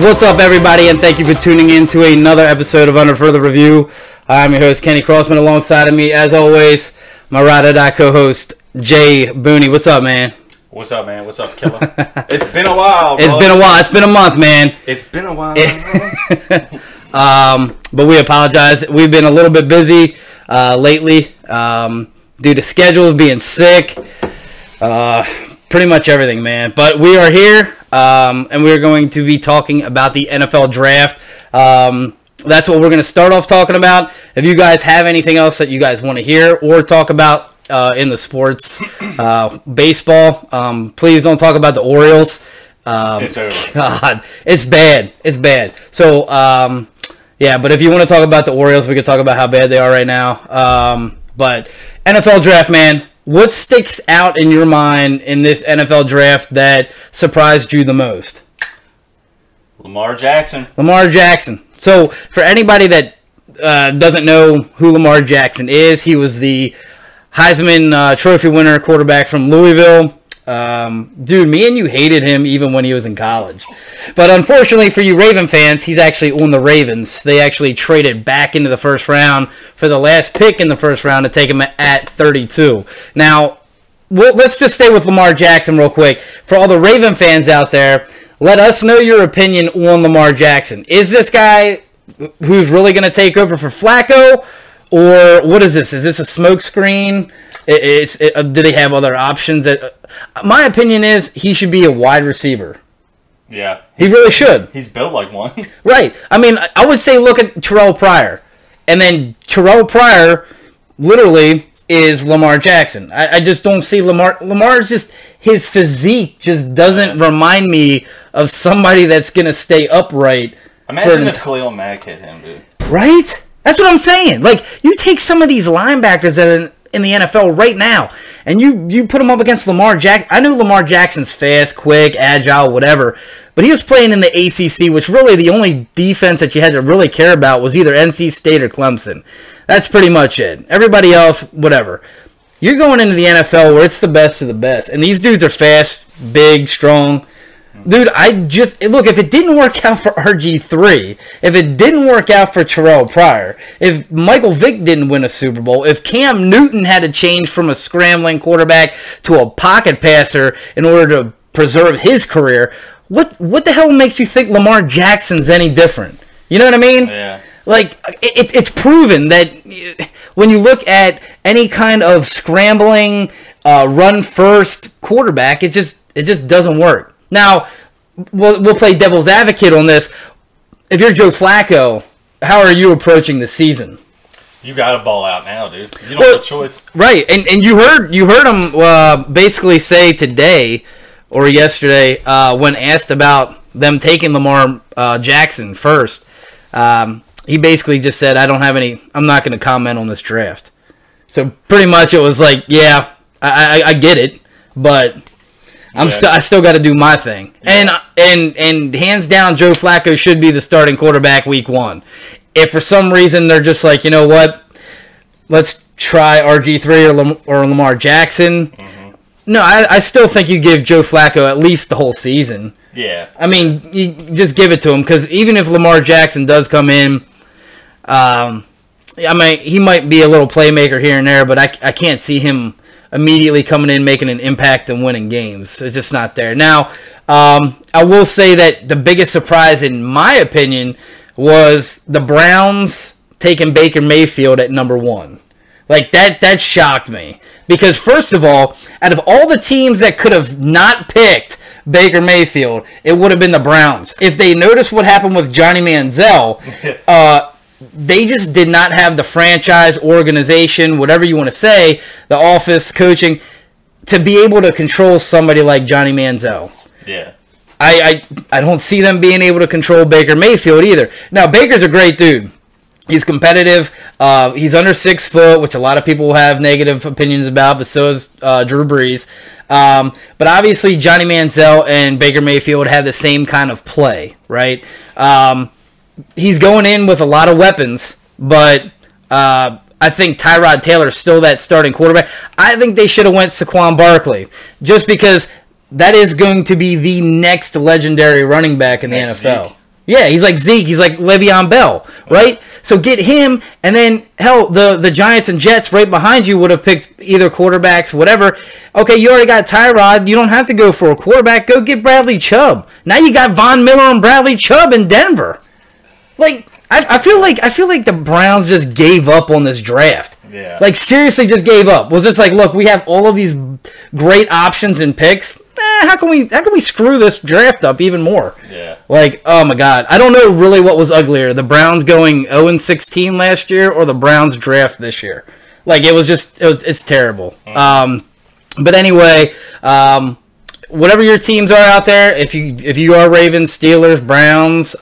What's up, everybody, and thank you for tuning in to another episode of Under Further Review. I'm your host, Kenny Crossman. Alongside of me, as always, my ride-or-die co-host, Jay Booney. What's up, man? What's up, man? What's up, killer? It's been a while, bro. It's been a while. It's been a month, man. It's been a while. But we apologize. We've been a little bit busy lately due to schedules, being sick, pretty much everything, man. But we are here, and we're going to be talking about the NFL Draft. That's what we're going to start off talking about. If you guys have anything else that you guys want to hear or talk about in the sports, baseball, please don't talk about the Orioles. It's over. God, it's bad. It's bad. So, yeah, but if you want to talk about the Orioles, we can talk about how bad they are right now. But NFL Draft, man, what sticks out in your mind in this NFL Draft that surprised you the most? Lamar Jackson. Lamar Jackson. So, for anybody that doesn't know who Lamar Jackson is, he was the Heisman Trophy winner quarterback from Louisville. Dude, me and you hated him even when he was in college. But unfortunately for you Raven fans, he's actually on the Ravens. They actually traded back into the first round for the last pick in the first round to take him at 32. Now, let's just stay with Lamar Jackson real quick. For all the Raven fans out there, let us know your opinion on Lamar Jackson. Is this guy who's really going to take over for Flacco? Or what is this? Is this a smokescreen? Do they have other options? My opinion is he should be a wide receiver. Yeah. He really should. He's built like one. Right. I mean, I would say look at Terrell Pryor. And then Terrell Pryor literally is Lamar Jackson. I just don't see Lamar. Lamar's just, his physique just doesn't remind me of somebody that's going to stay upright. Imagine if Khalil Mack hit him, dude. Right? That's what I'm saying. Like, you take some of these linebackers that in the NFL right now, and you put them up against Lamar Jackson. I knew Lamar Jackson's fast, quick, agile, whatever, but he was playing in the ACC, which really the only defense that you had to really care about was either NC State or Clemson. That's pretty much it. Everybody else, whatever. You're going into the NFL where it's the best of the best, and these dudes are fast, big, strong. Dude, look, if it didn't work out for RG3, if it didn't work out for Terrell Pryor, if Michael Vick didn't win a Super Bowl, if Cam Newton had to change from a scrambling quarterback to a pocket passer in order to preserve his career, what the hell makes you think Lamar Jackson's any different? You know what I mean? Yeah. Like, it's proven that when you look at any kind of scrambling, run-first quarterback, it just doesn't work. Now, we'll play devil's advocate on this. If you're Joe Flacco, how are you approaching the season? You got to ball out now, dude. You don't have a choice. Right, and you heard him basically say today or yesterday when asked about them taking Lamar Jackson first. He basically just said, I'm not going to comment on this draft. So pretty much it was like, yeah, I get it, but I still got to do my thing. Yeah. And hands down, Joe Flacco should be the starting quarterback week 1. If for some reason they're just like, you know what, let's try RG3 or Lamar Jackson. Mm-hmm. No, I still think you give Joe Flacco at least the whole season. Yeah. I mean, you just give it to him, because even if Lamar Jackson does come in, I mean, he might be a little playmaker here and there, but I can't see him immediately coming in, making an impact and winning games. It's just not there. Now, I will say that the biggest surprise, in my opinion, was the Browns taking Baker Mayfield at number 1. Like, that shocked me. Because, first of all, out of all the teams that could have not picked Baker Mayfield, it would have been the Browns. If they noticed what happened with Johnny Manziel, they just did not have the franchise, organization, whatever you want to say, the office, coaching, to be able to control somebody like Johnny Manziel. Yeah. I don't see them being able to control Baker Mayfield either. Now, Baker's a great dude. He's competitive. He's under 6 foot, which a lot of people have negative opinions about, but so is Drew Brees. But obviously, Johnny Manziel and Baker Mayfield have the same kind of play, right? He's going in with a lot of weapons, but I think Tyrod Taylor's still that starting quarterback. I think they should have went Saquon Barkley, just because that is going to be the next legendary running back in the NFL. Yeah, he's like Zeke. He's like Le'Veon Bell, right? So get him, and then, hell, the Giants and Jets right behind you would have picked either quarterbacks, whatever. Okay, you already got Tyrod. You don't have to go for a quarterback. Go get Bradley Chubb. Now you got Von Miller and Bradley Chubb in Denver. Like, I feel like the Browns just gave up on this draft. Yeah. Like, seriously just gave up. Was just like, look, we have all of these great options and picks. How can we screw this draft up even more? Yeah. Like, oh my God. I don't know really what was uglier. The Browns going 0-16 last year or the Browns draft this year. Like, it's terrible. But anyway, whatever your teams are out there, if you are Ravens, Steelers, Browns,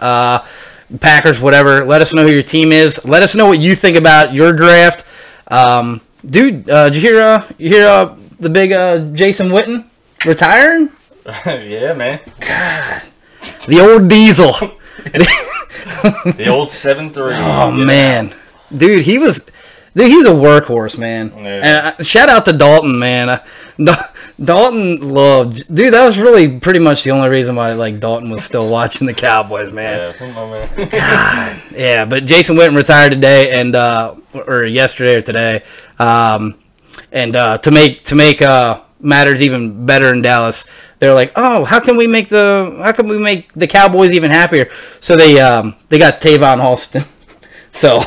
Packers, whatever, let us know who your team is. Let us know what you think about your draft. Dude, did you hear the big Jason Witten retiring? Yeah, man. God, the old Diesel. The old 7-3. Oh man, dude, he was a workhorse, man. Yeah. And shout out to Dalton, man. Dalton loved, dude. That was really pretty much the only reason why Dalton was still watching the Cowboys, man. Yeah, come on, man. God, yeah. But Jason Witten retired today, and or yesterday or today, and to make matters even better in Dallas, they're like, oh, how can we make the Cowboys even happier? So they got Tavon Austin. So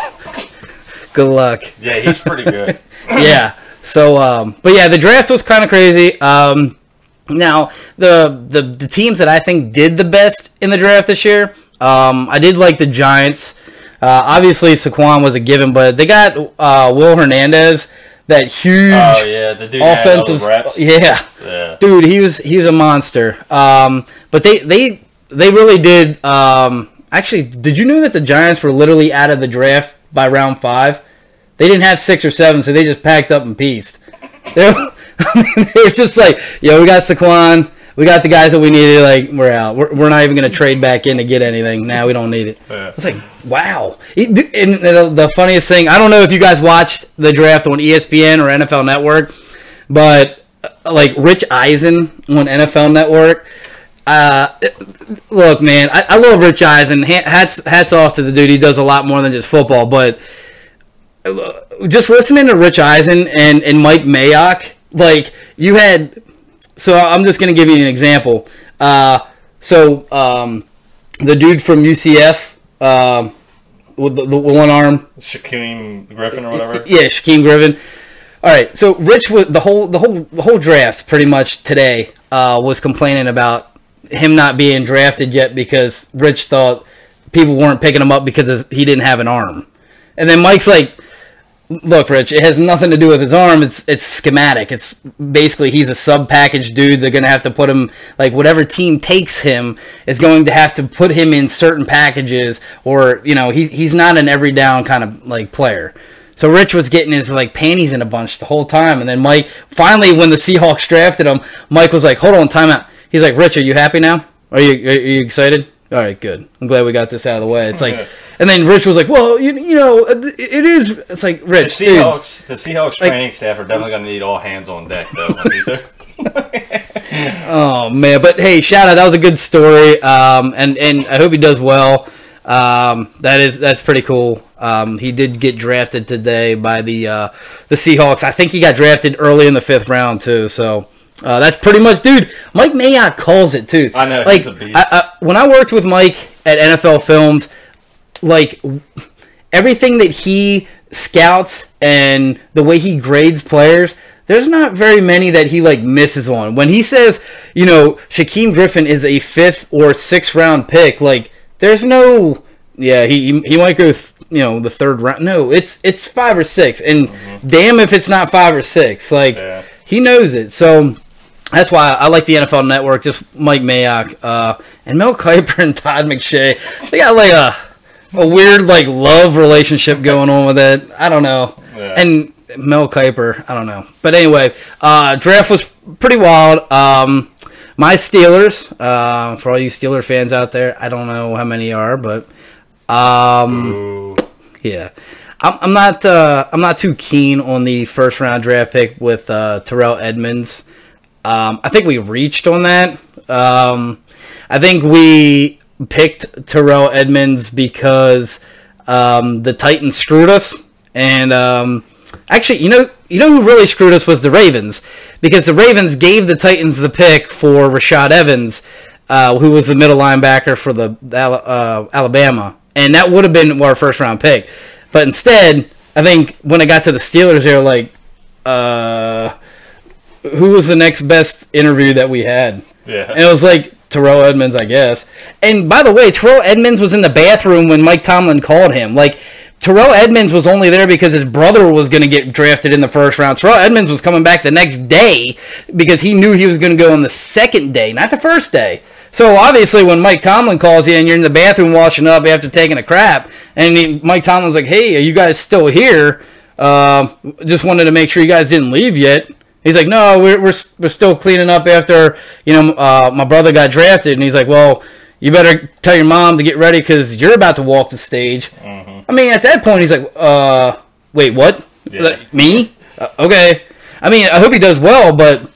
good luck. Yeah, he's pretty good. Yeah. So, but yeah, the draft was kind of crazy. Now the teams that I think did the best in the draft this year, I did like the Giants. Obviously Saquon was a given, but they got Will Hernandez, that huge the dude offensive reps. Yeah. Dude, he was a monster. But they really did. Actually, did you know that the Giants were literally out of the draft by round 5? They didn't have 6 or 7, so they just packed up and pieced. They were just like, yo, we got Saquon, we got the guys that we needed, like, we're out. We're not even going to trade back in to get anything. Now we don't need it. Yeah. It's like, wow. And the funniest thing, I don't know if you guys watched the draft on ESPN or NFL Network, but, like, Rich Eisen on NFL Network, look, man, I love Rich Eisen. Hats off to the dude. He does a lot more than just football, but just listening to Rich Eisen and Mike Mayock, like, you had... So I'm just going to give you an example. The dude from UCF with the one arm, Shaquem Griffin or whatever. Yeah, Shaquem Griffin. All right. So Rich was the whole draft pretty much today was complaining about him not being drafted yet because Rich thought people weren't picking him up because he didn't have an arm. And then Mike's like, look, Rich, it has nothing to do with his arm. It's schematic. It's basically he's a sub-package dude. They're going to have to put him, like, whatever team takes him is going to have to put him in certain packages, or, you know, he's not an every down kind of, like, player. So Rich was getting his, like, panties in a bunch the whole time. And then Mike, finally, when the Seahawks drafted him, Mike was like, hold on, time out. He's like, Rich, are you happy now? Are you excited? All right, good. I'm glad we got this out of the way. It's like, and then Rich was like, well, you know, it is. It's like, Rich, the Seahawks training staff are definitely going to need all hands on deck, though. Oh man, but hey, shout out. That was a good story. And I hope he does well. That's pretty cool. He did get drafted today by the Seahawks. I think he got drafted early in the 5th round too. So. That's pretty much, dude. Mike Mayock calls it too. I know, like, he's a beast. When I worked with Mike at NFL Films, like, everything that he scouts and the way he grades players, there's not very many that he, like, misses on. When he says, you know, Shaquem Griffin is a 5th or 6th round pick, like, there's no, yeah, he might go, you know, the 3rd round. No, it's 5 or 6, and damn if it's not 5 or 6. Like, he knows it. So that's why I like the NFL Network, just Mike Mayock. And Mel Kiper and Todd McShay, they got like a weird like love relationship going on with it. I don't know. Yeah. And Mel Kiper, I don't know. But anyway, draft was pretty wild. My Steelers, for all you Steeler fans out there, I don't know how many are, but yeah. I'm not too keen on the 1st round draft pick with Terrell Edmonds. I think we reached on that. I think we picked Terrell Edmunds because the Titans screwed us, and actually, you know who really screwed us was the Ravens, because the Ravens gave the Titans the pick for Rashad Evans, who was the middle linebacker for the Alabama, and that would have been our first round pick. But instead, I think when it got to the Steelers, they were like, who was the next best interview that we had? Yeah. And it was like Terrell Edmunds, I guess. And by the way, Terrell Edmunds was in the bathroom when Mike Tomlin called him. Like, Terrell Edmunds was only there because his brother was going to get drafted in the first round. Terrell Edmunds was coming back the next day because he knew he was going to go on the second day, not the first day. So obviously when Mike Tomlin calls you and you're in the bathroom washing up after taking a crap, and Mike Tomlin's like, hey, are you guys still here? Just wanted to make sure you guys didn't leave yet. He's like, no, we're still cleaning up after, my brother got drafted. And he's like, well, you better tell your mom to get ready because you're about to walk the stage. Mm-hmm. I mean, at that point, he's like, wait, what? Yeah. Like, me? Okay. I mean, I hope he does well, but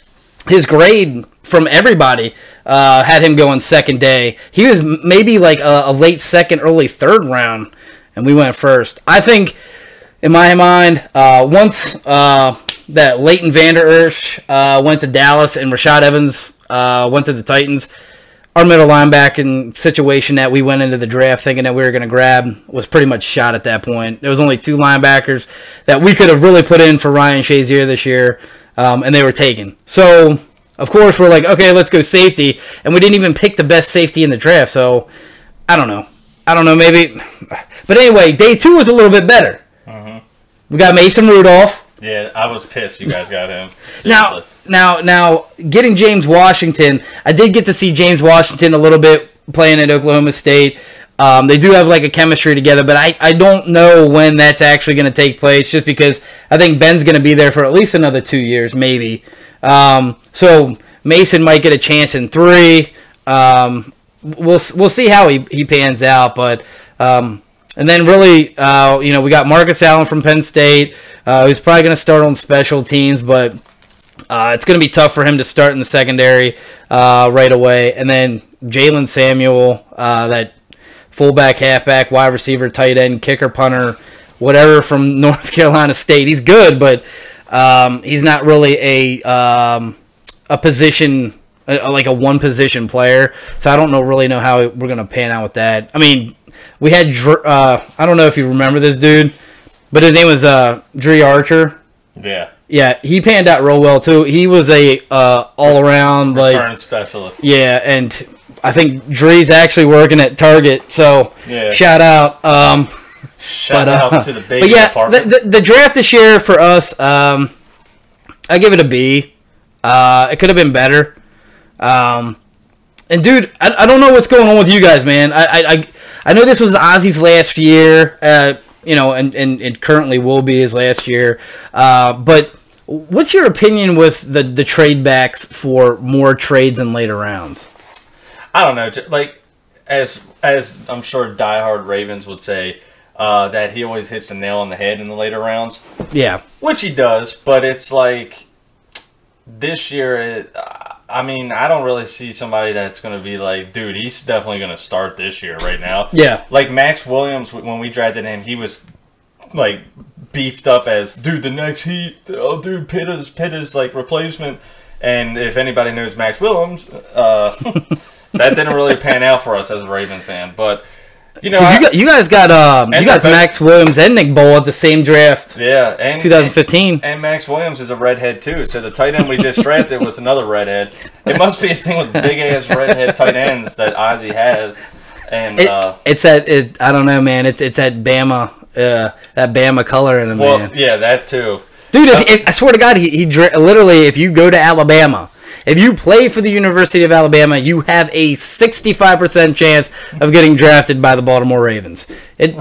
his grade from everybody had him going second day. He was maybe like a late second, early third round, and we went first. I think, in my mind, once that Leighton Vander Esch went to Dallas and Rashad Evans went to the Titans, our middle linebacking situation that we went into the draft thinking that we were going to grab was pretty much shot at that point. There was only two linebackers that we could have really put in for Ryan Shazier this year, and they were taken. So, of course, we're like, okay, let's go safety, and we didn't even pick the best safety in the draft, so I don't know, maybe. But anyway, day two was a little bit better. Mm-hmm. We got Mason Rudolph. Yeah, I was pissed you guys got him. Now, getting James Washington, I did get to see James Washington a little bit playing at Oklahoma State. They do have like a chemistry together, but I don't know when that's actually going to take place, just because I think Ben's going to be there for at least another 2 years, maybe. So Mason might get a chance in 3. We'll see how he pans out, but and then really, we got Marcus Allen from Penn State, who's probably going to start on special teams, but it's going to be tough for him to start in the secondary right away. And then Jalen Samuel, that fullback, halfback, wide receiver, tight end, kicker, punter, whatever from North Carolina State. He's good, but he's not really a position, like a one-position player. So I don't really know how we're going to pan out with that. I mean, we had, I don't know if you remember this dude, but his name was Dre Archer. Yeah. Yeah, he panned out real well, too. He was a all-around, return specialist. Yeah, and I think Dre's actually working at Target, so yeah. Shout out. Shout out to the baby department. The draft this year for us, I give it a B. It could have been better. And dude, I don't know what's going on with you guys, man. I know this was Ozzy's last year, and it currently will be his last year. But what's your opinion with the trade backs for more trades in later rounds? I don't know. Like, as I'm sure diehard Ravens would say, that he always hits the nail on the head in the later rounds. Yeah. Which he does, but it's like this year, I mean, I don't really see somebody that's going to be like, dude, he's definitely going to start this year right now. Yeah. Like Max Williams, when we drafted him, he was like beefed up as, dude, the next Heat, oh, dude, Pitt is like replacement. And if anybody knows Max Williams, that didn't really pan out for us as a Raven fan. But, you guys got Max Williams and Nick Bowl at the same draft. Yeah, and 2015. And Max Williams is a redhead too. So the tight end we just drafted was another redhead. It must be a thing with big ass redhead tight ends that Ozzy has. And I don't know, man. It's that Bama that Bama color in him. Well, man. Yeah, that too. Dude, I swear to God, he literally, if you go to Alabama, if you play for the University of Alabama, you have a 65% chance of getting drafted by the Baltimore Ravens. Look,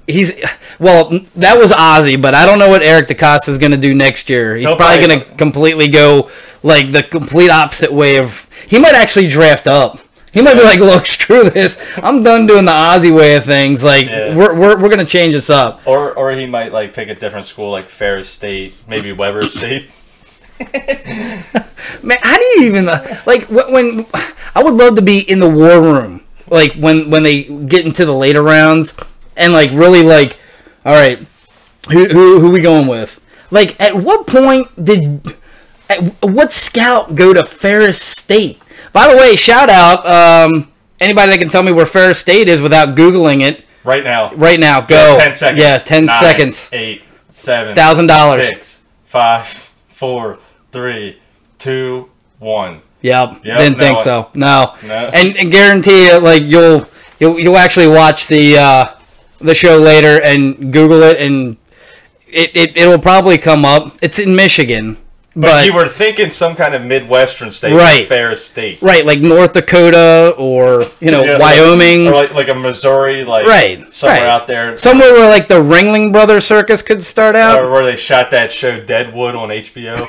that was Ozzy, but I don't know what Eric DeCosta is going to do next year. He's probably going to completely go like the complete opposite way of. He might actually draft up. He might be like, look, screw this. I'm done doing the Ozzy way of things. Like, we're going to change this up. Or he might like pick a different school, like Ferris State, maybe Weber State. Man, how do you even like when I would love to be in the war room, like when they get into the later rounds, and like really like, all right, who we going with? Like, at what point what scout go to Ferris State? By the way, shout out anybody that can tell me where Ferris State is without Googling it. Right now. Right now, go. 10 seconds. Yeah, 10 9, seconds. 8, 7, $1,000. 6, 5, 4, 3, 2, 1. Yep. no. Didn't think so. No. No. And guarantee you, like you'll actually watch the show later and Google it, and it'll probably come up. It's in Michigan. But you were thinking some kind of Midwestern state, right? Like Ferris State, right? Like North Dakota or yeah, Wyoming, or like a Missouri, like somewhere out there, somewhere where like the Ringling Brothers Circus could start out, or where they shot that show Deadwood on HBO.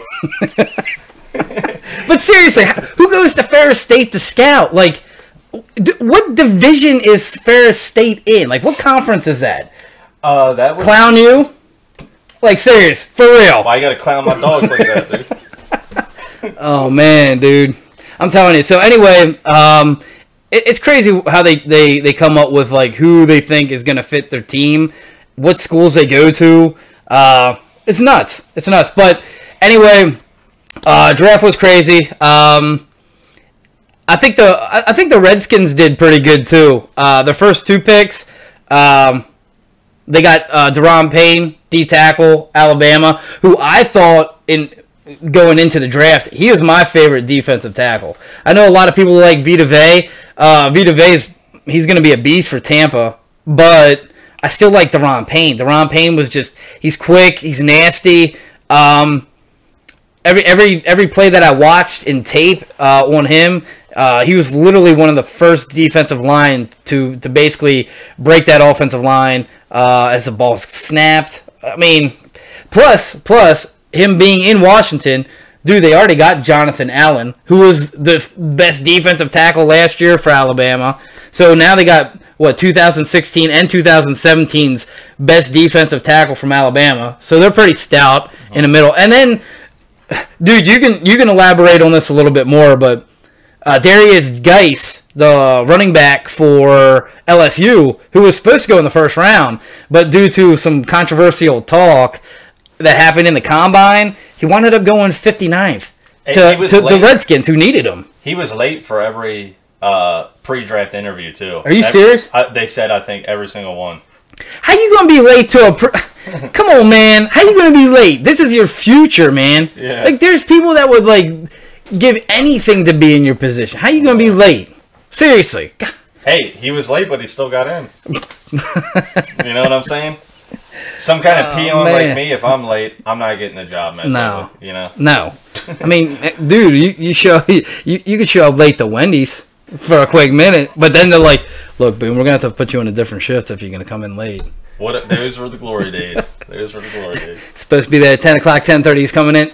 But seriously, who goes to Ferris State to scout? Like, what division is Ferris State in? Like, what conference is that? That would Clown you? Like, serious, for real. Why you gotta clown my dogs like that, dude? Oh, man, dude. I'm telling you. So, anyway, it's crazy how they come up with, like, who they think is going to fit their team, what schools they go to. It's nuts. It's nuts. But, anyway, draft was crazy. I think the Redskins did pretty good, too. The first 2 picks, they got Deron Payne, D-tackle, Alabama, who I thought going into the draft, he was my favorite defensive tackle. I know a lot of people like Vita Vea. Vita Vea, he's going to be a beast for Tampa, but I still like Deron Payne. Deron Payne was he's quick, he's nasty. Every play that I watched in tape on him, he was literally one of the first defensive line to basically break that offensive line as the ball snapped. I mean, plus him being in Washington, dude, they already got Jonathan Allen, who was the best defensive tackle last year for Alabama. So now they got 2016 and 2017's best defensive tackle from Alabama. So they're pretty stout in the middle. And then, dude, you can elaborate on this a little bit more, but Darius Geis, the running back for LSU, who was supposed to go in the first round, but due to some controversial talk that happened in the combine, he wound up going 59th to the Redskins, who needed him. He was late for every pre-draft interview, too. Are you serious? They said, I think, every single one. How you going to be late to a Come on, man. How you going to be late? This is your future, man. Yeah. Like, there's people that would, like, give anything to be in your position. How you going to be late? Seriously. Hey, he was late, but he still got in. You know what I'm saying? Some kind of peon like me, if I'm late, I'm not getting the job, man. No. You know? No. I mean, dude, you could show up late to Wendy's for a quick minute, but then they're like, look, Boone, we're going to have to put you on a different shift if you're going to come in late. Those were the glory days. Those were the glory days. It's supposed to be there at 10 o'clock, 10:30, he's coming in.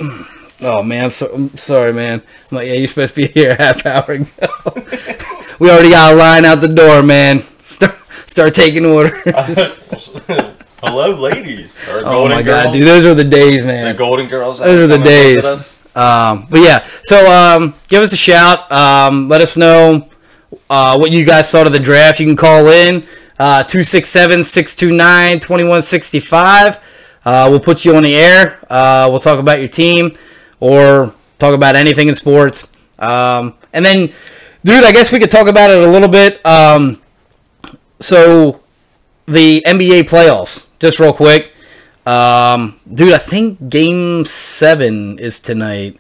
Oh, man, I'm sorry, man. I'm like, yeah, you're supposed to be here a half hour ago. We already got a line out the door, man. Start taking orders. Hello, ladies. Oh, my God, dude, those were the days, man. The Golden Girls. Those were the days. But, yeah, so give us a shout. Let us know what you guys thought of the draft. You can call in 267-629-2165. We'll put you on the air. We'll talk about your team or talk about anything in sports. And then, dude, I guess we could talk about it a little bit. So, the NBA playoffs, just real quick. Dude, I think Game 7 is tonight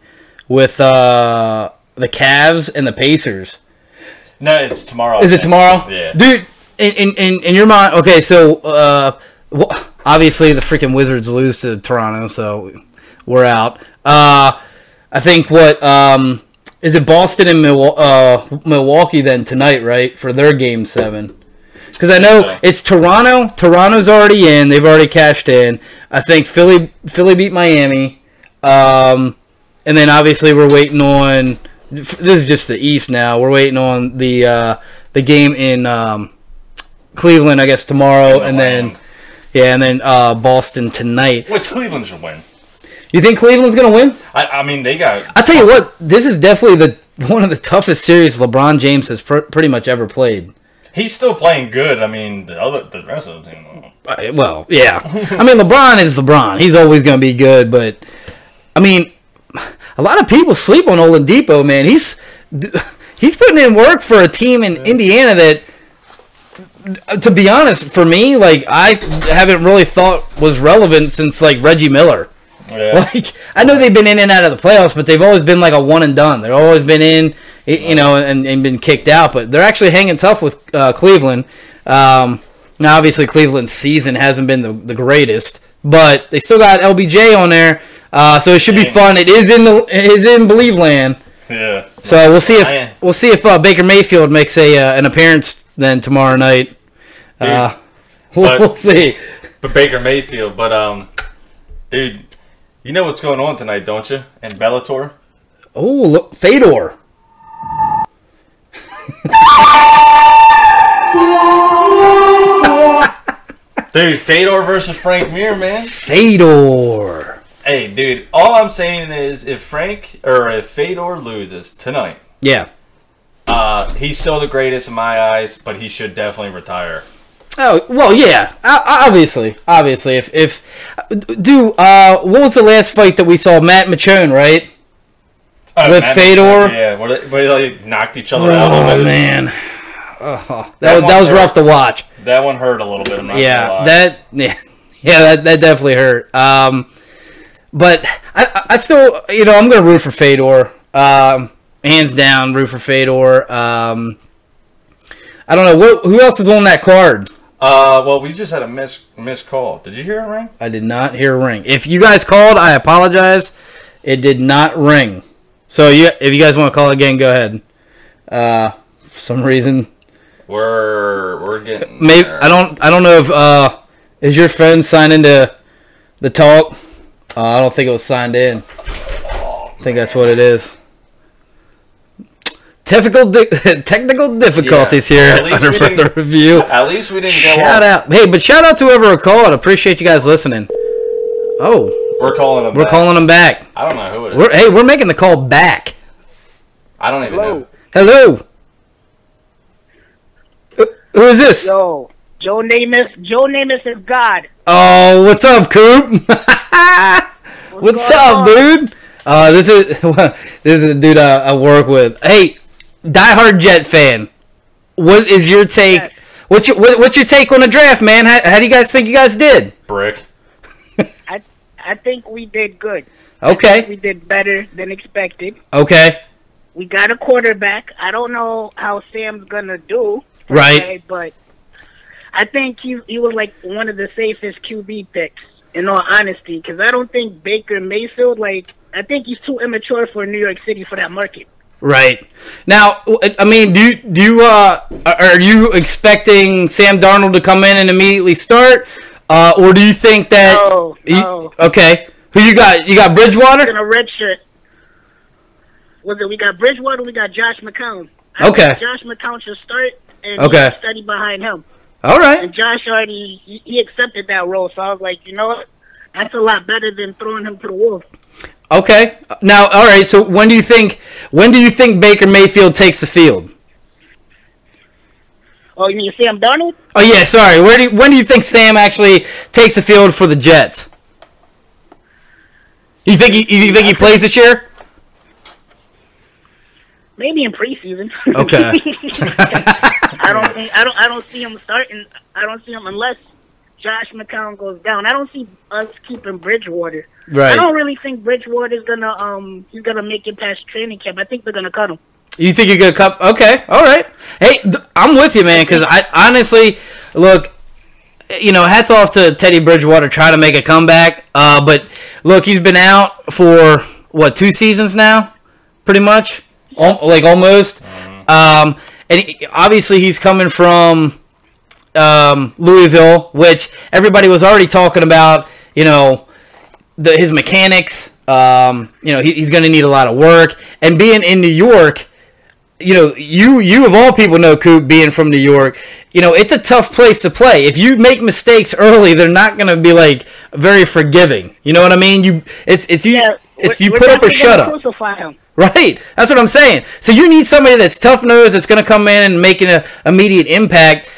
with the Cavs and the Pacers. No, it's tomorrow. Is it tomorrow? Yeah. Dude, in your mind, okay, so obviously the freaking Wizards lose to Toronto, so we're out. I think is it Boston and Milwaukee then tonight, right, for their Game 7? Because I know it's Toronto. Toronto's already in. They've already cashed in. I think Philly beat Miami. And then obviously we're waiting on. This is just the East now. We're waiting on the game in Cleveland, I guess, tomorrow, and then Boston tonight. Which Cleveland should win. You think Cleveland's gonna win? I mean, they got. I tell you what, this is definitely one of the toughest series LeBron James has pretty much ever played. He's still playing good. I mean, the rest of the team. Well, yeah. I mean, LeBron is LeBron. He's always going to be good, but I mean, a lot of people sleep on Oladipo, man. He's putting in work for a team in Indiana that, to be honest, for me, like, I haven't really thought was relevant since, like, Reggie Miller. Yeah. Like, I know they've been in and out of the playoffs, but they've always been like a one and done. They've always been in, you know, and been kicked out. But they're actually hanging tough with Cleveland. Now, obviously, Cleveland's season hasn't been the greatest, but they still got LBJ on there, so it should be fun. It is in Believe Land. Yeah. So we'll see if Baker Mayfield makes an appearance then tomorrow night. We'll see. But Baker Mayfield, dude. You know what's going on tonight, don't you? In Bellator? Oh, look, Fedor. Dude, Fedor versus Frank Mir, man. Fedor. Hey, dude, all I'm saying is if Fedor loses tonight, yeah, he's still the greatest in my eyes, but he should definitely retire. Oh, well, yeah. Obviously. If what was the last fight that we saw? Matt Michon, right? With Matt Fedor? Michon, yeah, where they knocked each other out. Oh, man. That was rough to watch. That one hurt a little bit. I'm not gonna lie. That definitely hurt. But I still, you know, I'm going to root for Fedor. Hands down, root for Fedor. I don't know. Who else is on that card? Well, we just had a missed call. Did you hear a ring? I did not hear a ring. If you guys called, I apologize. It did not ring. So if you guys want to call again, go ahead. For some reason, we're getting maybe there. I don't know if is your phone signed into the talk. I don't think it was signed in. I think that's what it is. Technical difficulties here under further review. At least we didn't go shout out. Hey, but shout out to whoever called. Appreciate you guys listening. Oh, we're calling them. Calling them back. I don't know who it is. We're making the call back. I don't even know. Hello. Who is this? Yo, Joe Namath. Joe Namath is God. Oh, what's up, Coop? What's up, dude? This is a dude I work with. Hey, diehard Jet fan. What is your take? Yes. What's your take on the draft, man? How do you guys think you guys did? Brick. I think we did good. Okay. We did better than expected. Okay. We got a quarterback. I don't know how Sam's gonna do. Right. Okay, but I think he was like one of the safest QB picks, in all honesty, because I don't think Baker Mayfield, I think he's too immature for New York City for that market. Right. Now, I mean, are you expecting Sam Darnold to come in and immediately start, or do you think that? No. Okay. Who you got? You got Bridgewater? In a red shirt. We got Bridgewater. We got Josh McCown. I think Josh McCown should start and study behind him. All right. And Josh already he accepted that role, so I was like, you know what? That's a lot better than throwing him to the wolves. Okay. Now, all right. So when do you think Baker Mayfield takes the field? Oh, you mean Sam Darnold? Oh yeah. Sorry. When do you think Sam actually takes the field for the Jets? You think he plays this year? Maybe in preseason. Okay. I don't see him starting. I don't see him unless Josh McCown goes down. I don't see us keeping Bridgewater. Right. I don't really think Bridgewater's he's gonna make it past training camp. I think they're gonna cut him. You think you're gonna cut? Okay. All right. Hey, I'm with you, man. Because I honestly look. You know, hats off to Teddy Bridgewater trying to make a comeback. But look, he's been out for 2 seasons now, pretty much. Almost. And obviously he's coming from Louisville, which everybody was already talking about, you know, his mechanics. He's going to need a lot of work. And being in New York, you know, you of all people know, Coop, being from New York, you know, it's a tough place to play. If you make mistakes early, they're not going to be, very forgiving. You know what I mean? It's you put up or shut up. Crucify him. Right. That's what I'm saying. So you need somebody that's tough-nosed, that's going to come in and make an immediate impact.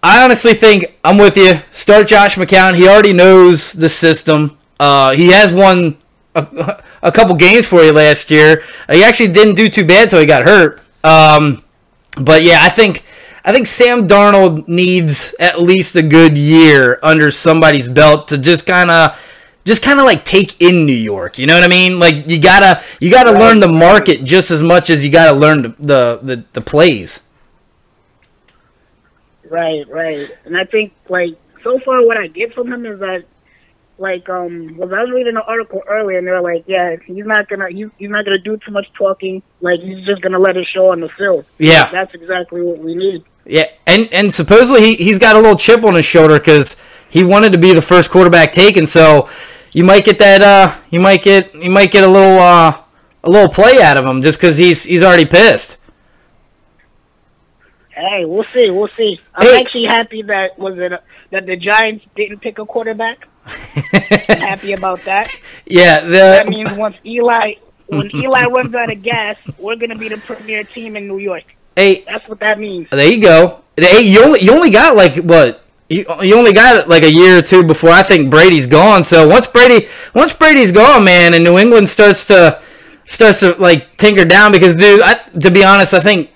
I honestly think I'm with you. Start Josh McCown. He already knows the system. He has won a couple games for you last year. He actually didn't do too bad until he got hurt. But yeah, I think Sam Darnold needs at least a good year under somebody's belt to just kind of like take in New York. You know what I mean? Like you gotta learn the market just as much as you gotta learn the plays. Right. And I think like so far what I get from him is that like I was reading an article earlier and they're like, yeah, he's not gonna do too much talking. Like he's just gonna let it show on the field. Yeah, that's exactly what we need. Yeah, and supposedly he's got a little chip on his shoulder because he wanted to be the first quarterback taken. So you might get that. You might get a little play out of him just because he's already pissed. Hey, we'll see. I'm actually happy that that the Giants didn't pick a quarterback. I'm happy about that. Yeah, that means when Eli runs out of gas, we're gonna be the premier team in New York. Hey, that's what that means. There you go. Hey, you only got like what? You only got like a year or two before I think Brady's gone. So once Brady's gone, man, and New England starts to like tinker down because, dude, to be honest, I think.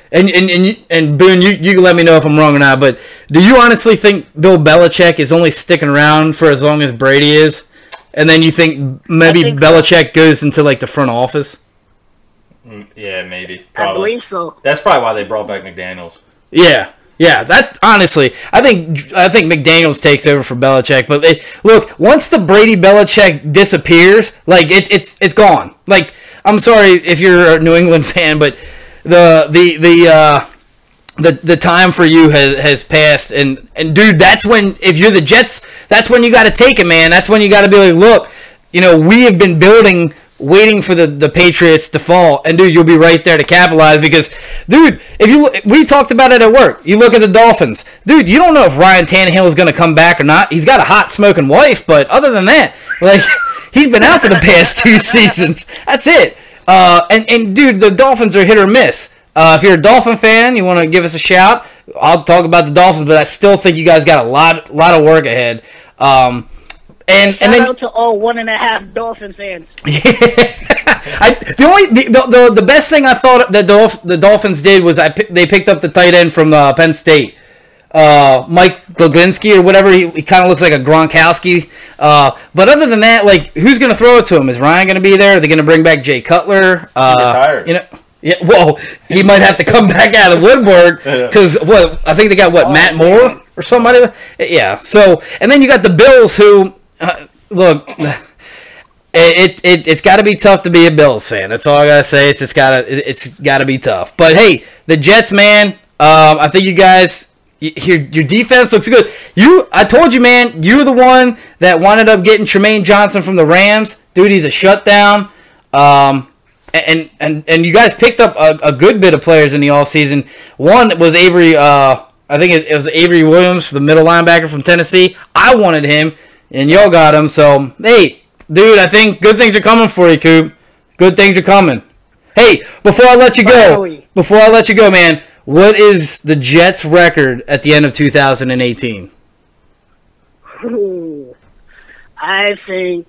And Boone, you can let me know if I'm wrong or not, but do you honestly think Bill Belichick is only sticking around for as long as Brady is? And then you think maybe Belichick goes into like the front office? Yeah, maybe. Probably. I believe so. That's probably why they brought back McDaniels. Yeah. That honestly, I think McDaniels takes over for Belichick. But look, once the Brady Belichick disappears, like it's gone. Like I'm sorry if you're a New England fan, but the time for you has passed, and dude, that's when, if you're the Jets, that's when you got to take it, man. That's when you got to be like, look, we have been building, waiting for the Patriots to fall, and dude, you'll be right there to capitalize because, dude, we talked about it at work. You look at the Dolphins, dude. You don't know if Ryan Tannehill is going to come back or not. He's got a hot smoking wife, but other than that, like he's been out for the past 2 seasons. That's it. And dude, the Dolphins are hit or miss. If you're a Dolphin fan, you want to give us a shout, I'll talk about the Dolphins, but I still think you guys got a lot of work ahead. And shout then out to all 1.5 Dolphin fans. The best thing I thought that the Dolphins did was they picked up the tight end from Penn State. Mike Gloglinski or whatever, he kind of looks like a Gronkowski. But other than that, like, who's going to throw it to him? Is Ryan going to be there? Are they going to bring back Jay Cutler? Retired. Yeah. Well, he might have to come back out of the woodwork because I think they got Matt Moore or somebody. Yeah. So, and then you got the Bills, who look. It's got to be tough to be a Bills fan. That's all I gotta say. It's gotta be tough. But hey, the Jets, man. I think you guys. Your defense looks good. I told you, man, you're the one that wound up getting Tremaine Johnson from the Rams. Dude, he's a shutdown. And you guys picked up a good bit of players in the offseason. One was Avery, I think it was Avery Williams, the middle linebacker from Tennessee. I wanted him, and y'all got him. So, hey, dude, I think good things are coming for you, Coop. Good things are coming. Hey, before I let you go, man, what is the Jets' record at the end of 2018? I think,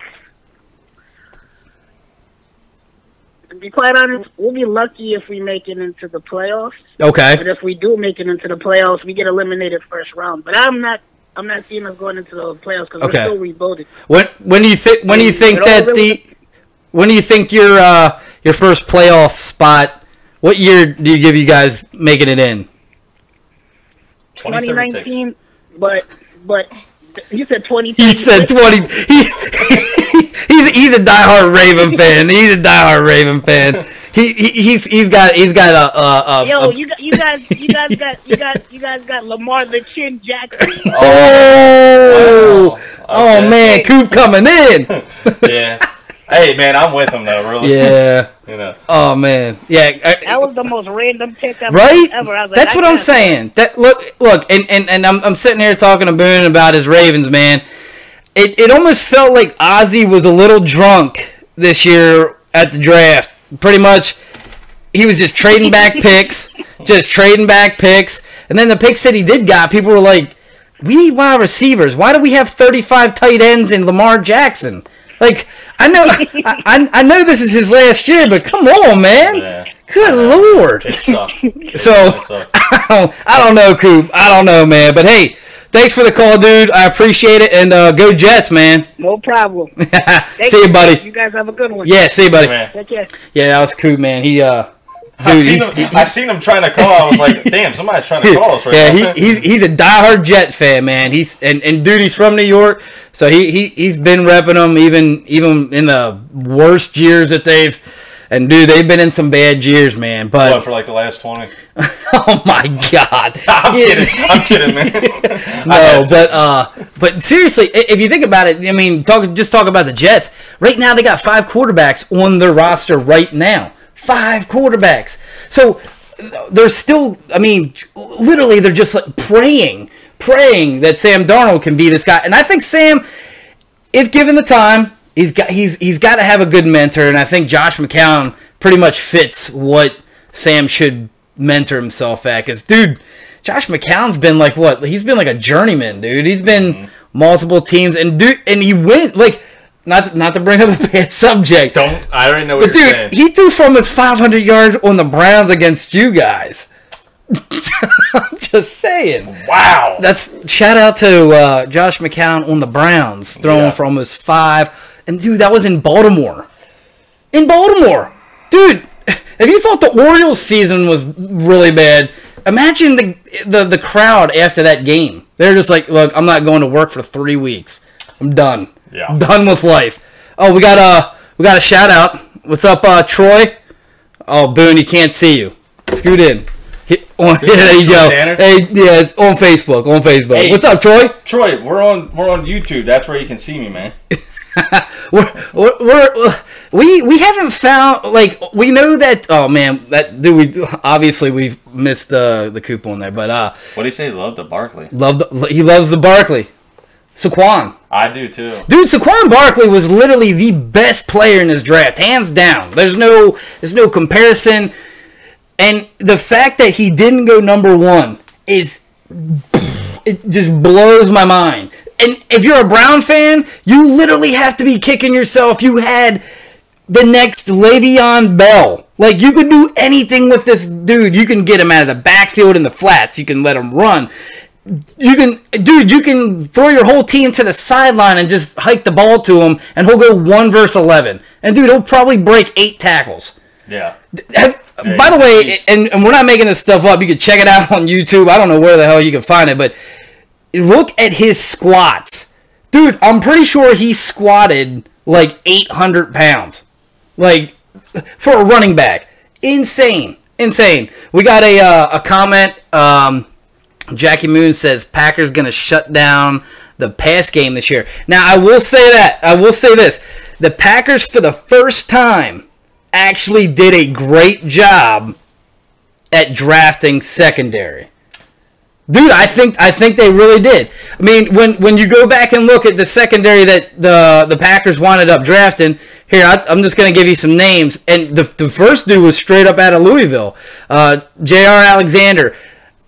to be quite honest, we'll be lucky if we make it into the playoffs. Okay. But if we do make it into the playoffs, we get eliminated first round. But I'm not seeing us going into the playoffs because we're still rebuilding. When do you think your first playoff spot? What year do you give you guys making it in? 2019, but you said 20. He said 20. He's a diehard Raven fan. He's a diehard Raven fan. He's got a. Yo, you guys got Lamar the Chin Jackson. Oh man, Coop coming in. Yeah. Hey man, I'm with him though. Really. Yeah. Oh man. Yeah. That was the most random pick ever. Right. Ever. I was That's what I'm saying. That look, and I'm sitting here talking to Boone about his Ravens, man. It almost felt like Ozzie was a little drunk this year at the draft. Pretty much, he was just trading back picks, and then the picks that he did got, people were like, we need wide receivers. Why do we have 35 tight ends in Lamar Jackson? Like, I know I know this is his last year, but come on, man. Yeah. Good Lord. It sucked. So, I don't know, Coop. I don't know, man. But, hey, thanks for the call, dude. I appreciate it. And go Jets, man. No problem. See you, buddy. You guys have a good one. Yeah, see you, buddy. Man. Take care. Yeah, that was Coop, man. He, I seen him trying to call. I was like, damn, somebody's trying to call us right now. Yeah, he's a diehard Jet fan, man. He's dude, he's from New York, so he's been repping them even in the worst years that they've. And dude, they've been in some bad years, man. But what, for like the last 20? Oh my God! I'm kidding, man. No, but seriously, if you think about it, I mean, talk about the Jets. Right now, they got 5 quarterbacks on their roster right now. 5 quarterbacks. So they're still, I mean, literally, they're just like praying that Sam Darnold can be this guy. And I think Sam, if given the time, he's got to have a good mentor. And I think Josh McCown pretty much fits what Sam should mentor himself at. Because, dude, Josh McCown's been like what? He's been like a journeyman, dude. He's been multiple teams, and he wins like. Not to bring up a bad subject. I already know what you're saying. He threw for almost 500 yards on the Browns against you guys. I'm just saying. Wow. That's shout out to Josh McCown on the Browns, throwing for almost 5. And dude, that was in Baltimore. Dude, if you thought the Orioles season was really bad, imagine the crowd after that game. They're just like, look, I'm not going to work for 3 weeks. I'm done. Yeah. I'm done with life. Oh, we got a shout out. What's up, Troy? Oh, Boone, he can't see you. Scoot in. There you go. Hey, yeah, it's on Facebook. Hey, what's up, Troy? Troy, we're on YouTube. That's where you can see me, man. we haven't found, like, we know that. Oh man, that dude. We've missed the coupon there, but what do you say? Love the Barkley. He loves the Barkley. Saquon. I do too. Dude, Saquon Barkley was literally the best player in this draft, hands down. There's no comparison. And the fact that he didn't go number 1 it just blows my mind. And if you're a Brown fan, you literally have to be kicking yourself. You had the next Le'Veon Bell. Like, you could do anything with this dude. You can get him out of the backfield in the flats. You can let him run. You can throw your whole team to the sideline and just hike the ball to him, and he'll go 1 versus 11. And dude, he'll probably break 8 tackles. Yeah. By the way, and we're not making this stuff up. You can check it out on YouTube. I don't know where the hell you can find it, but look at his squats. Dude, I'm pretty sure he squatted like 800 pounds. Like, for a running back. Insane. We got a comment. Jackie Moon says Packers going to shut down the pass game this year. Now, I will say this. The Packers, for the first time, actually did a great job at drafting secondary. Dude, I think they really did. I mean, when you go back and look at the secondary that the Packers wound up drafting, here, I'm just going to give you some names. And the first dude was straight up out of Louisville. J.R. Alexander.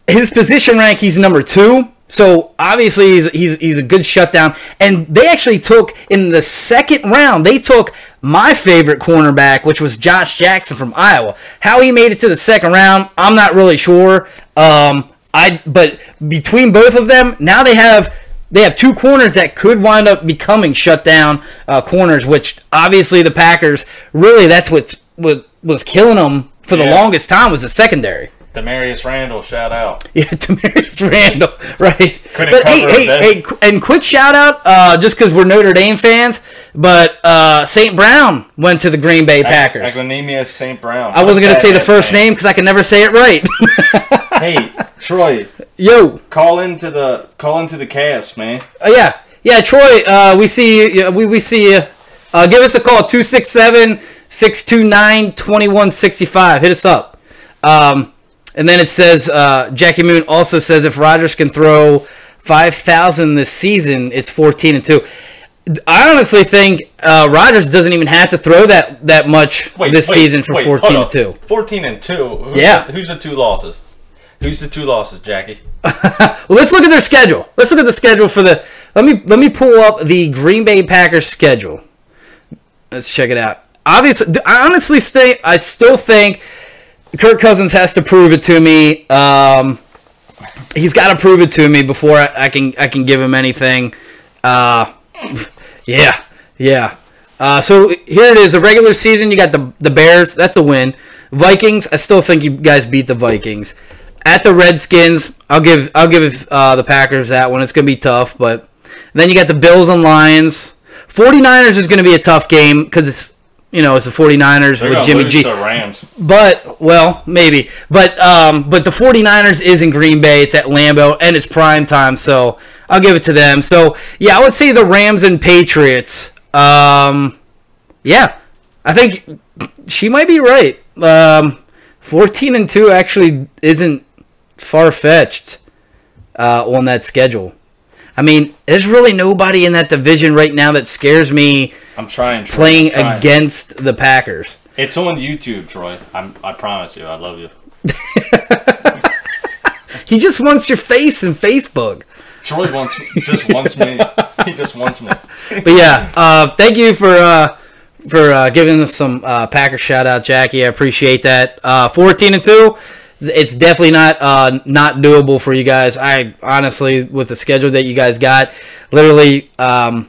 His position rank, he's number 2. So, obviously, he's a good shutdown. And they actually took, in the second round, they took my favorite cornerback, which was Josh Jackson from Iowa. How he made it to the second round, I'm not really sure. But between both of them, now they have 2 corners that could wind up becoming shutdown corners, which, obviously, the Packers, really, that's what was killing them for the longest time, was the secondary. Demarius Randall, shout out. Yeah, Demarius Randall, right. Couldn't but cover hey, and quick shout out, just because we're Notre Dame fans, but St. Brown went to the Green Bay Packers. Agonimia St. Brown. I wasn't going to say the first name because I can never say it right. Hey, Troy. Yo. Call into the cast, man. Yeah, Troy, we see you. We see you. Give us a call, 267-629-2165. Hit us up. And then it says, Jackie Moon also says if Rodgers can throw 5,000 this season, it's 14-2. I honestly think Rodgers doesn't even have to throw that much this season for 14-2. 14-2. Who's the two losses? Who's the two losses, Jackie? Well, let's look at their schedule. Let's look at the schedule for the. Let me pull up the Green Bay Packers schedule. Let's check it out. Obviously, I still think Kirk Cousins has to prove it to me. He's got to prove it to me before I can give him anything. Yeah. So here it is. The regular season, you got the Bears. That's a win. Vikings. I still think you guys beat the Vikings. At the Redskins, I'll give the Packers that one. It's going to be tough, but then you got the Bills and Lions. 49ers is going to be a tough game because it's the 49ers with Jimmy G. The Rams. But maybe. But the 49ers is in Green Bay. It's at Lambeau and it's prime time, so I'll give it to them. So, yeah, I would say the Rams and Patriots. Yeah, I think she might be right. 14-2 actually isn't far-fetched on that schedule. I mean, there's really nobody in that division right now that scares me. I'm trying. Playing against the Packers. It's on YouTube, Troy. I promise you. I love you. He just wants your face in Facebook. Troy just wants me. He just wants me. But yeah, thank you for giving us some Packers shout out, Jackie. I appreciate that. 14-2. It's definitely not doable for you guys. I honestly, with the schedule that you guys got, literally, I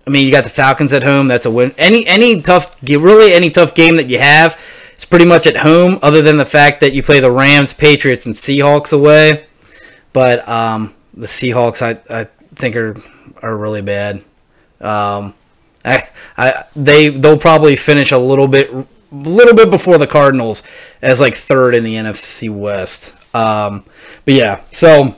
mean, you got the Falcons at home. That's a win. Any tough game that you have, it's pretty much at home. Other than the fact that you play the Rams, Patriots, and Seahawks away, but the Seahawks, I think are really bad. They'll probably finish a little bit before the Cardinals as like third in the NFC West. But yeah, so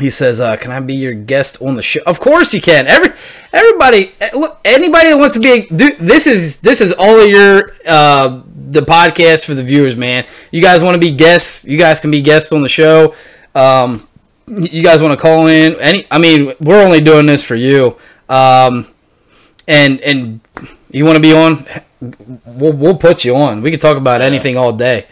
he says, "Can I be your guest on the show?" Of course you can. Anybody that wants to be. This is all of your the podcast for the viewers, man. You guys want to be guests? You guys can be guests on the show. You guys want to call in? I mean, we're only doing this for you. And you want to be on? We'll put you on. We can talk about anything all day.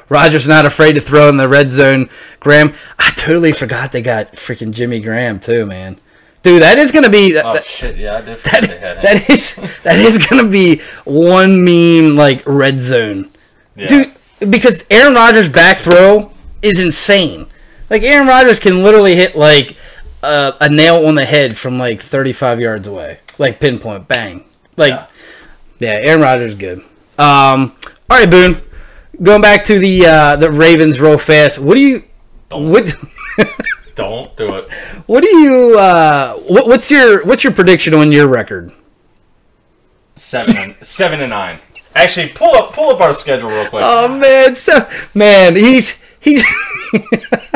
Roger's not afraid to throw in the red zone. Graham, I totally forgot they got freaking Jimmy Graham too, man. Dude, that is gonna be. Shit! Yeah, I did forget they had him. That is gonna be one mean like red zone, dude. Because Aaron Rodgers' back throw is insane. Like Aaron Rodgers can literally hit like a nail on the head from like 35 yards away, like pinpoint, bang. Like, yeah, Aaron Rodgers is good. All right, Boone. Going back to the Ravens real fast. What do you? Don't do it. What do you? What's your prediction on your record? 7-9. Actually, pull up our schedule real quick. Oh man, he's.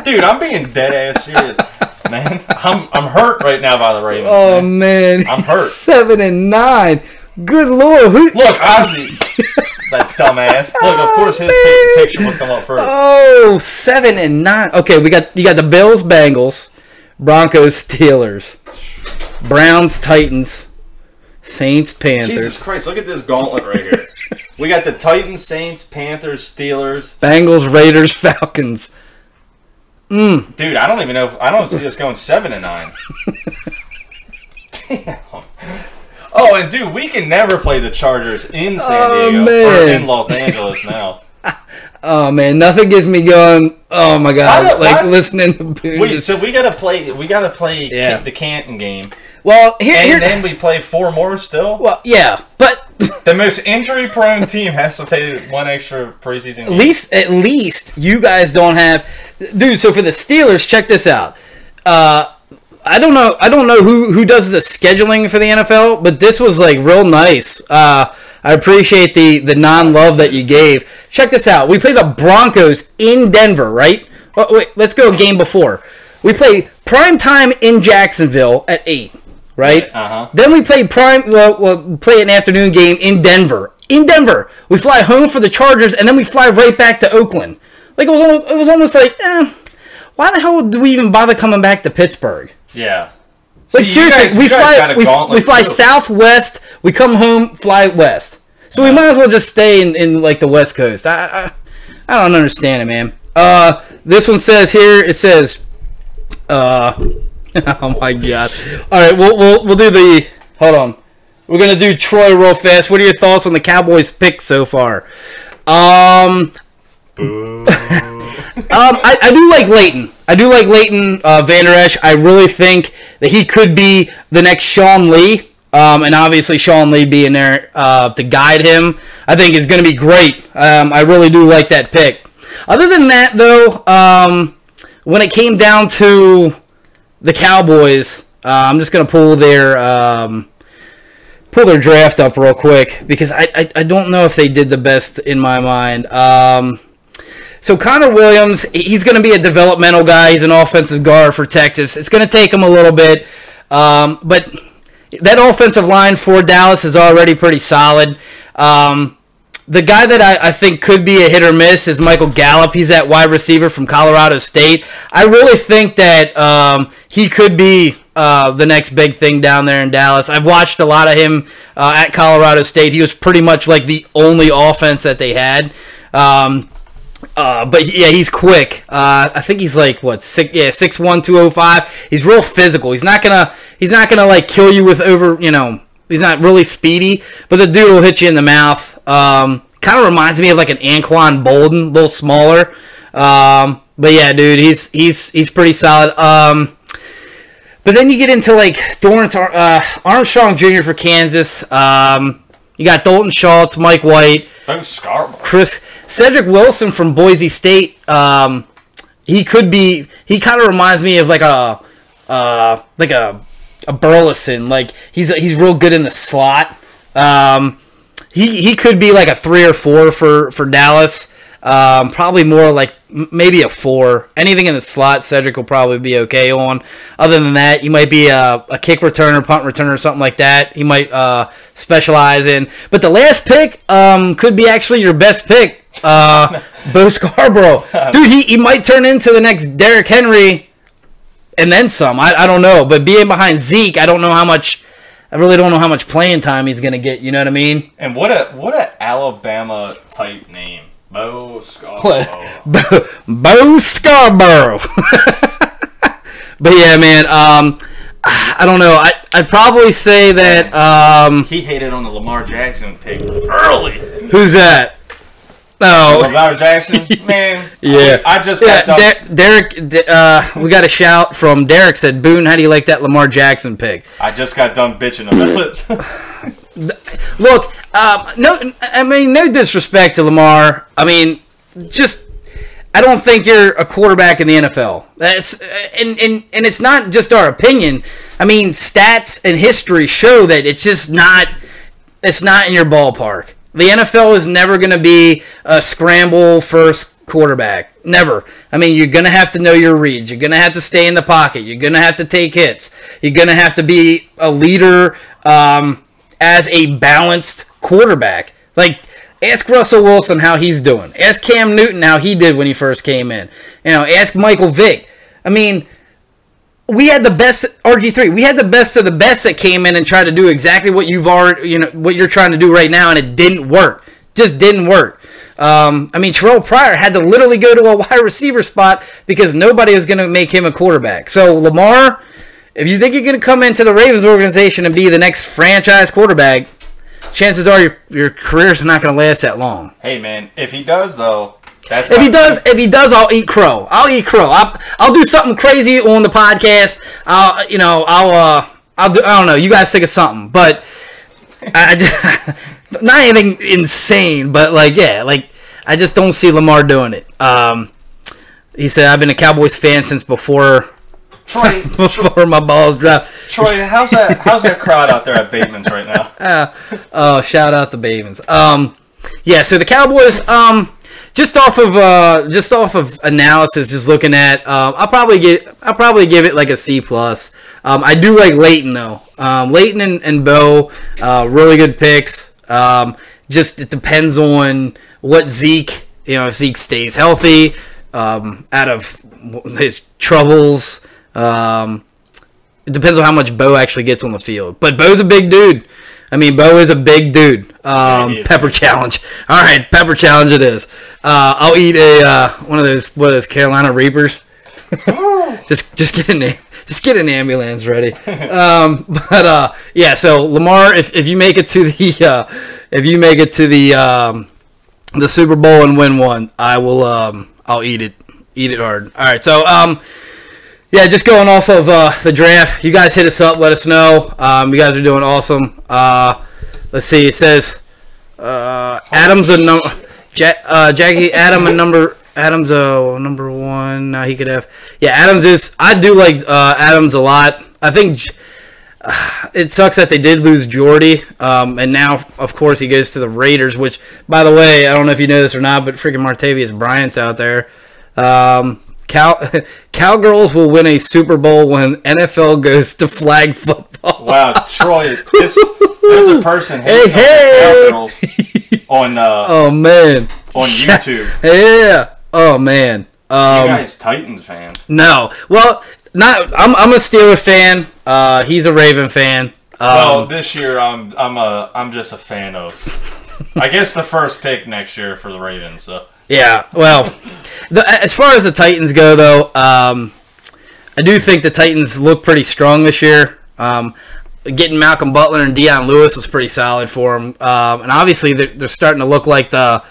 Dude, I'm being dead ass serious. Man, I'm hurt right now by the Ravens. Oh man, I'm hurt. 7-9. Good Lord, look, obviously that dumbass. Look, of course his picture will come up first. Oh, 7-9. Okay, you got the Bills, Bengals, Broncos, Steelers, Browns, Titans, Saints, Panthers. Jesus Christ, look at this gauntlet right here. We got the Titans, Saints, Panthers, Steelers, Bengals, Raiders, Falcons. Dude, I don't even know I don't see us going 7-9. Damn. Oh, and dude, we can never play the Chargers in San Diego or in Los Angeles now. Oh man, nothing gets me going. Oh my god, listening to Boone. Wait, so we gotta play the Canton game. Well, then we play 4 more still. Well, yeah, but the most injury-prone team has to play 1 extra preseason game. At least you guys don't have, dude. So for the Steelers, check this out. I don't know who does the scheduling for the NFL, but this was like real nice. I appreciate the non-love that you gave. Check this out. We play the Broncos in Denver, right? Oh, wait, let's go a game before. We play prime time in Jacksonville at 8, right? Then we play we'll play an afternoon game in Denver. In Denver, we fly home for the Chargers, and then we fly right back to Oakland. Like it was almost like, why the hell do we even bother coming back to Pittsburgh? Yeah. Like, seriously, you guys got a we gauntlet, fly too. southwest, we come home, fly west. So we might as well just stay in like the West Coast. I don't understand it, man. This one says here, it says, oh my god. All right, we'll do the. Hold on, we're gonna do Troy real fast. What are your thoughts on the Cowboys' pick so far? I do like Leighton. I do like Leighton Vander Esch. I really think that he could be the next Sean Lee. And obviously Sean Lee being there to guide him, I think is going to be great. I really do like that pick. Other than that, though, when it came down to the Cowboys, I'm just going to pull their draft up real quick because I don't know if they did the best in my mind. So Connor Williams, he's going to be a developmental guy. He's an offensive guard for Texas. It's going to take him a little bit, but that offensive line for Dallas is already pretty solid. The guy that I think could be a hit or miss is Michael Gallup. He's that wide receiver from Colorado State. I really think that he could be the next big thing down there in Dallas. I've watched a lot of him at Colorado State. He was pretty much like the only offense that they had. But yeah, he's quick. I think he's like 6'1", 205. He's real physical. He's not gonna like kill you with he's not really speedy, but the dude will hit you in the mouth. Kind of reminds me of like an Anquan Bolden, a little smaller. But yeah, dude, he's pretty solid. But then you get into like Dorrance Armstrong Jr. for Kansas. You got Dalton Schultz, Mike White, Cedric Wilson from Boise State. He kind of reminds me of like a Burleson. Like he's real good in the slot. He could be like a 3 or 4 for Dallas. Probably more like maybe a 4. Anything in the slot, Cedric will probably be okay on. Other than that, you might be a kick returner, punt returner, something like that. He might specialize in. But the last pick could be actually your best pick, Bo Scarborough. Dude, he might turn into the next Derrick Henry and then some. I don't know. But being behind Zeke, I really don't know how much playing time he's going to get. You know what I mean? And what a Alabama type name. Bo Scarborough. Bo Scarborough. But yeah, man. I don't know. I'd probably say that. He hated on the Lamar Jackson pick early. Who's that? Oh, Lamar Jackson, man. Yeah, I just got done. Derek. We got a shout from Derek. Said, Boone, how do you like that Lamar Jackson pick? I just got done bitching about it. Look, no disrespect to Lamar. I mean, I don't think you're a quarterback in the NFL. And it's not just our opinion. I mean, stats and history show that it's just not. It's not in your ballpark. The NFL is never going to be a scramble first quarterback. Never. I mean, you're going to have to know your reads. You're going to have to stay in the pocket. You're going to have to take hits. You're going to have to be a leader as a balanced quarterback. Like, ask Russell Wilson how he's doing. Ask Cam Newton how he did when he first came in. Ask Michael Vick. I mean, we had the best RG3. We had the best of the best that came in and tried to do exactly what what you're trying to do right now, and it didn't work. Just didn't work. Terrell Pryor had to literally go to a wide receiver spot because nobody was going to make him a quarterback. So Lamar, if you think you're going to come into the Ravens organization and be the next franchise quarterback, chances are your career's not going to last that long. Hey man, if he does though. If he does, I'll eat crow. I'll do something crazy on the podcast. I don't know. You guys think of something, but I just, not anything insane. But I just don't see Lamar doing it. He said, "I've been a Cowboys fan since before my balls dropped." Troy, how's that crowd out there at Bateman's right now? Shout out to Bateman's. Yeah. So the Cowboys. Just off of analysis, just looking at, I'll probably give it like a C+. I do like Leighton though. Leighton and Bo, really good picks. Just it depends on what Zeke, if Zeke stays healthy, out of his troubles. It depends on how much Bo actually gets on the field. But Bo's a big dude. I mean, Bo is a big dude. Pepper challenge. All right, pepper challenge it is. I'll eat one of those Carolina Reapers. just get an ambulance ready. Yeah. So Lamar, if you make it to the Super Bowl and win one, I will. I'll eat it hard. All right. So yeah, just going off of the draft. You guys hit us up. Let us know. You guys are doing awesome. Let's see. It says Adam's a number. Jackie Adam a number. Adams number one. He could have. Yeah, Adams is. I do like Adams a lot. I think it sucks that they did lose Jordy, and now of course he goes to the Raiders. Which, by the way, I don't know if you know this or not, but freaking Martavius Bryant's out there. Cowgirls will win a Super Bowl when NFL goes to flag football. Wow, Troy, there's a person hating on Cowgirls on oh man on YouTube. Yeah. Oh man. You guys Titans fan? No. Well, not. I'm a Steelers fan. He's a Raven fan. Well, this year I'm just a fan of. I guess the first pick next year for the Ravens. So. Yeah. Well, as far as the Titans go, though, I do think the Titans look pretty strong this year. Getting Malcolm Butler and Deion Lewis was pretty solid for them, and obviously they're starting to look like the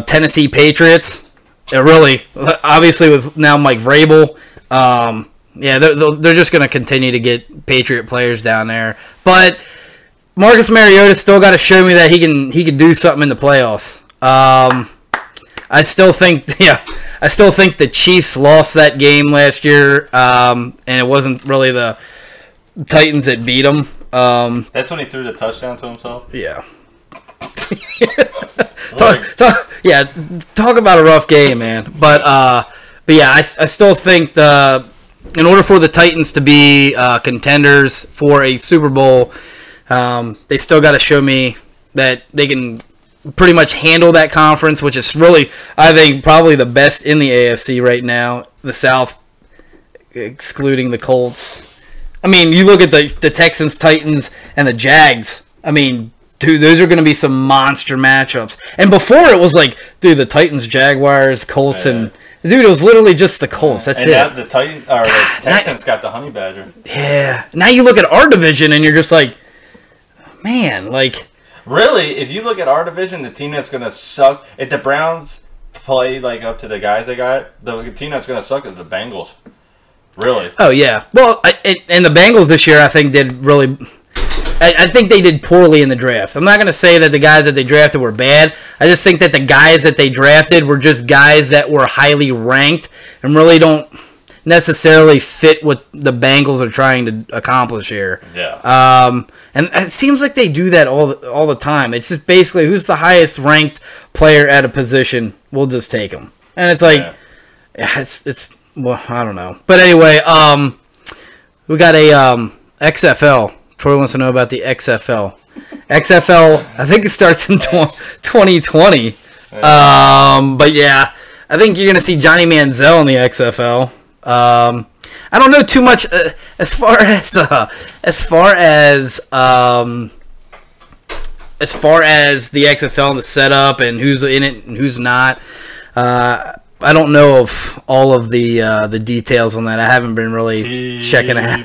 Tennessee Patriots. They're really, obviously, with now Mike Vrabel. Yeah, they're just going to continue to get Patriot players down there. But Marcus Mariota still got to show me that he can do something in the playoffs. I still think the Chiefs lost that game last year, and it wasn't really the Titans that beat them. That's when he threw the touchdown to himself? Yeah. Talk about a rough game, man. But yeah, I still think in order for the Titans to be contenders for a Super Bowl, they still got to show me that they can pretty much handle that conference, which is really, I think, probably the best in the AFC right now. The South, excluding the Colts. I mean, you look at the Texans, Titans, and the Jags. I mean, dude, those are going to be some monster matchups. And before it was like, dude, the Titans, Jaguars, Colts, and dude, it was literally just the Colts. That's it. And the Texans got the Honey Badger. Yeah. Now you look at our division and you're just like, man, like. Really, if you look at our division, the team that's going to suck, if the Browns play like up to the guys they got, the team that's going to suck is the Bengals. Really. Oh yeah. Well, and the Bengals this year, I think did really. I think they did poorly in the draft. I'm not going to say that the guys that they drafted were bad. I just think that the guys that they drafted were just guys that were highly ranked and really don't necessarily fit what the Bengals are trying to accomplish here. Yeah. And it seems like they do that all the time. It's just basically who's the highest ranked player at a position, we'll just take them. And it's like, it's well, I don't know. But anyway, we got a XFL. Troy wants to know about the XFL. XFL, I think it starts in 2020. But yeah, I think you're going to see Johnny Manziel in the XFL. I don't know too much as far as the XFL and the setup and who's in it and who's not. I don't know of all of the details on that. I haven't been really checking. Yeah,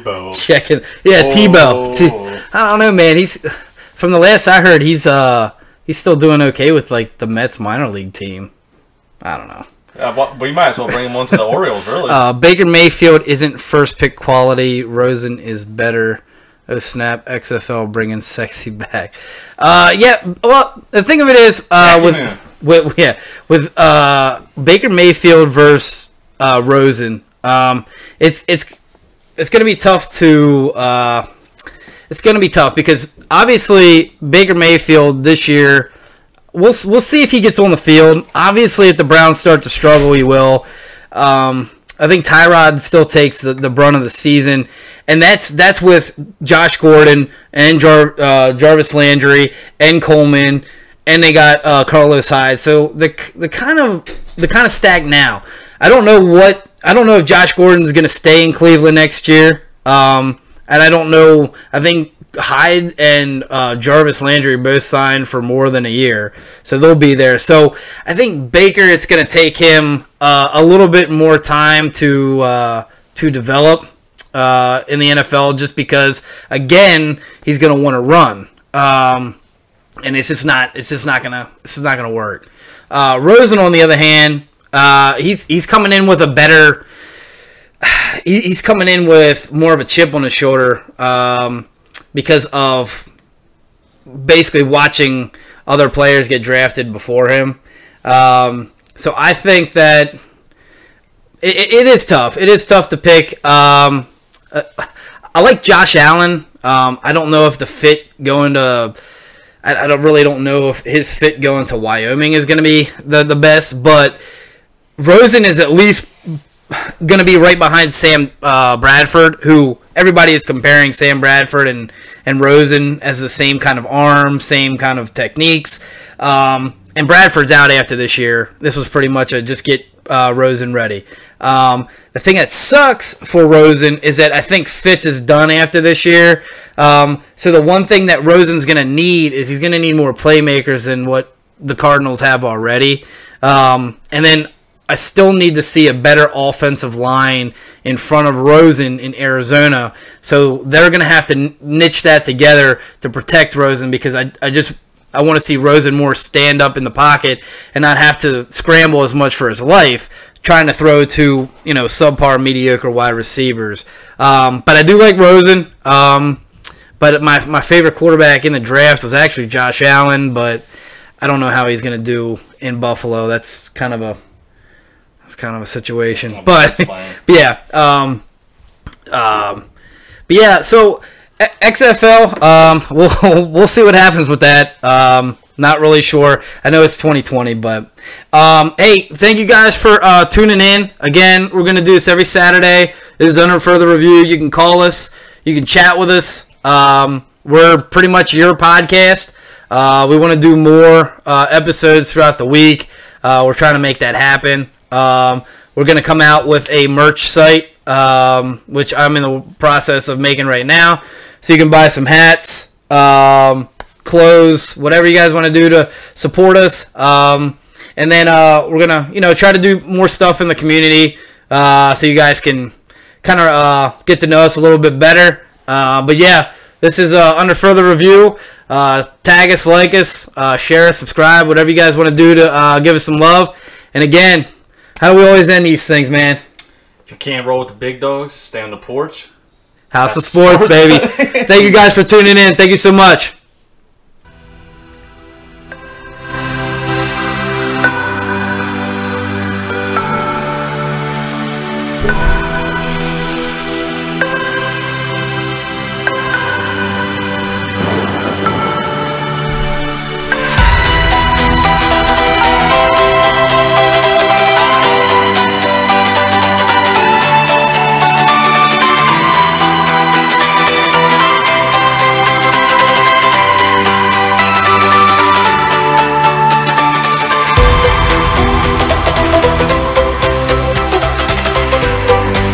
Tebow. I don't know, man. He's from the last I heard, he's still doing okay with like the Mets minor league team. I don't know. We might as well bring him on to the Orioles, really. Baker Mayfield isn't first pick quality. Rosen is better. Oh snap! XFL bringing sexy back. Yeah. Well, the thing of it is, with Baker Mayfield versus Rosen, it's going to be tough to. It's going to be tough because obviously Baker Mayfield this year. We'll see if he gets on the field. Obviously, if the Browns start to struggle, he will. I think Tyrod still takes the brunt of the season, and that's with Josh Gordon and Jarvis Landry and Coleman, and they got Carlos Hyde. So the kind of stacked now. I don't know if Josh Gordon is going to stay in Cleveland next year. And I don't know. I think Hyde and Jarvis Landry both signed for more than a year, so they'll be there. So I think Baker, it's going to take him a little bit more time to develop in the NFL, just because again he's going to want to run, and it's just not gonna work. Rosen, on the other hand, he's coming in with a better. He's coming in with more of a chip on his shoulder because of basically watching other players get drafted before him. So I think that it is tough. It is tough to pick. I like Josh Allen. I don't know if the fit going to. I don't know if his fit going to Wyoming is going to be the best, but Rosen is at least going to be right behind Sam Bradford, who everybody is comparing Sam Bradford and Rosen as the same kind of arm, same kind of techniques. And Bradford's out after this year. This was pretty much a just get Rosen ready. The thing that sucks for Rosen is that I think Fitz is done after this year. So the one thing that Rosen's going to need is he's going to need more playmakers than what the Cardinals have already. And then I still need to see a better offensive line in front of Rosen in Arizona. So they're going to have to niche that together to protect Rosen, because I want to see Rosen more stand up in the pocket and not have to scramble as much for his life trying to throw to, subpar, mediocre wide receivers. But I do like Rosen. But my favorite quarterback in the draft was actually Josh Allen, but I don't know how he's going to do in Buffalo. That's kind of a situation. But yeah. So XFL, we'll see what happens with that. Not really sure. I know it's 2020, but hey, thank you guys for tuning in. Again, we're gonna do this every Saturday. This is Under Further Review. You can call us. You can chat with us. We're pretty much your podcast. We want to do more episodes throughout the week. We're trying to make that happen. We're gonna come out with a merch site, which I'm in the process of making right now. So you can buy some hats, clothes, whatever you guys want to do to support us. And then we're gonna, try to do more stuff in the community, so you guys can kind of get to know us a little bit better. But yeah, this is Under Further Review. Tag us, like us, share, subscribe, whatever you guys want to do to give us some love. And again, how do we always end these things, man? If you can't roll with the big dogs, stay on the porch. House of Sports, baby. Thank you guys for tuning in. Thank you so much.